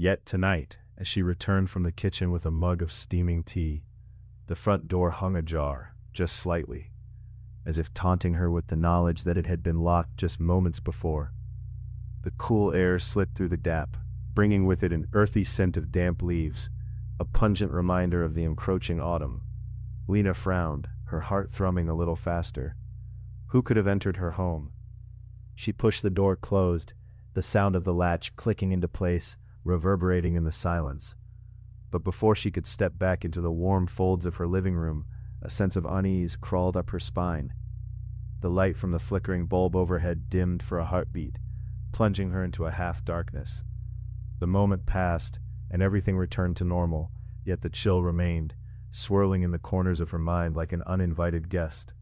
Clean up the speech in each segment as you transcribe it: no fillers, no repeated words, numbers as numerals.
Yet tonight, as she returned from the kitchen with a mug of steaming tea, the front door hung ajar, just slightly, as if taunting her with the knowledge that it had been locked just moments before. The cool air slipped through the gap, bringing with it an earthy scent of damp leaves, a pungent reminder of the encroaching autumn. Lena frowned, her heart thrumming a little faster. Who could have entered her home? She pushed the door closed, the sound of the latch clicking into place, reverberating in the silence. But before she could step back into the warm folds of her living room, a sense of unease crawled up her spine. The light from the flickering bulb overhead dimmed for a heartbeat, plunging her into a half-darkness. The moment passed, and everything returned to normal, yet the chill remained, swirling in the corners of her mind like an uninvited guest.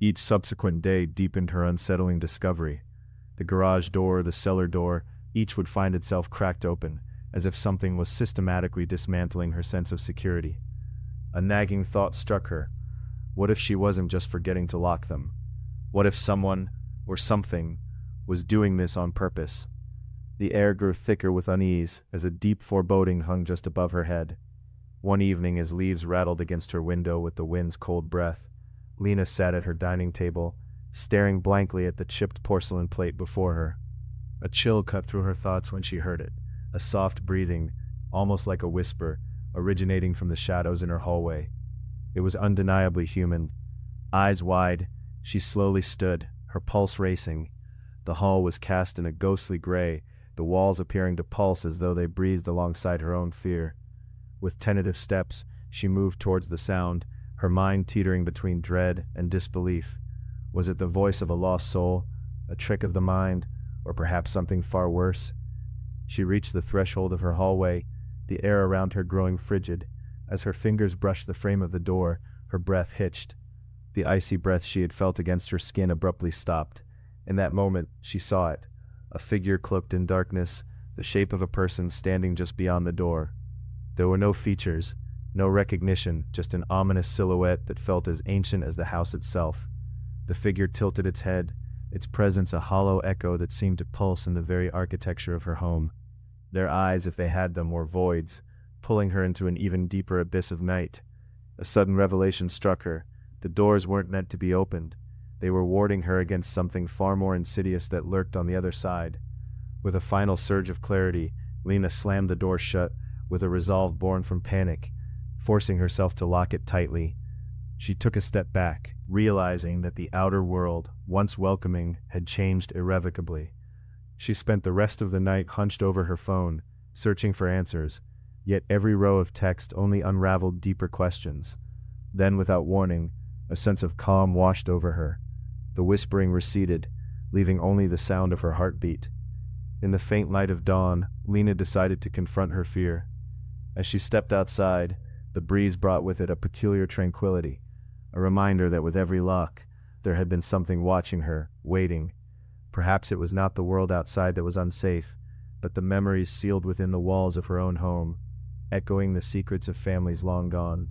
Each subsequent day deepened her unsettling discovery. The garage door, the cellar door, each would find itself cracked open, as if something was systematically dismantling her sense of security. A nagging thought struck her. What if she wasn't just forgetting to lock them? What if someone, or something, was doing this on purpose? The air grew thicker with unease as a deep foreboding hung just above her head. One evening, as leaves rattled against her window with the wind's cold breath, Lena sat at her dining table, staring blankly at the chipped porcelain plate before her. A chill cut through her thoughts when she heard it, a soft breathing, almost like a whisper, originating from the shadows in her hallway. It was undeniably human. Eyes wide, she slowly stood, her pulse racing. The hall was cast in a ghostly gray, the walls appearing to pulse as though they breathed alongside her own fear. With tentative steps, she moved towards the sound, her mind teetering between dread and disbelief. Was it the voice of a lost soul, a trick of the mind, or perhaps something far worse? She reached the threshold of her hallway, the air around her growing frigid. As her fingers brushed the frame of the door, her breath hitched. The icy breath she had felt against her skin abruptly stopped. In that moment, she saw it, a figure cloaked in darkness, the shape of a person standing just beyond the door. There were no features, no recognition, just an ominous silhouette that felt as ancient as the house itself. The figure tilted its head, its presence a hollow echo that seemed to pulse in the very architecture of her home. Their eyes, if they had them, were voids, pulling her into an even deeper abyss of night. A sudden revelation struck her. The doors weren't meant to be opened. They were warding her against something far more insidious that lurked on the other side. With a final surge of clarity, Lena slammed the door shut, with a resolve born from panic, forcing herself to lock it tightly. She took a step back, realizing that the outer world, once welcoming, had changed irrevocably. She spent the rest of the night hunched over her phone, searching for answers, yet every row of text only unraveled deeper questions. Then, without warning, a sense of calm washed over her. The whispering receded, leaving only the sound of her heartbeat. In the faint light of dawn, Lena decided to confront her fear. As she stepped outside, the breeze brought with it a peculiar tranquility, a reminder that with every lock, there had been something watching her, waiting. Perhaps it was not the world outside that was unsafe, but the memories sealed within the walls of her own home, echoing the secrets of families long gone.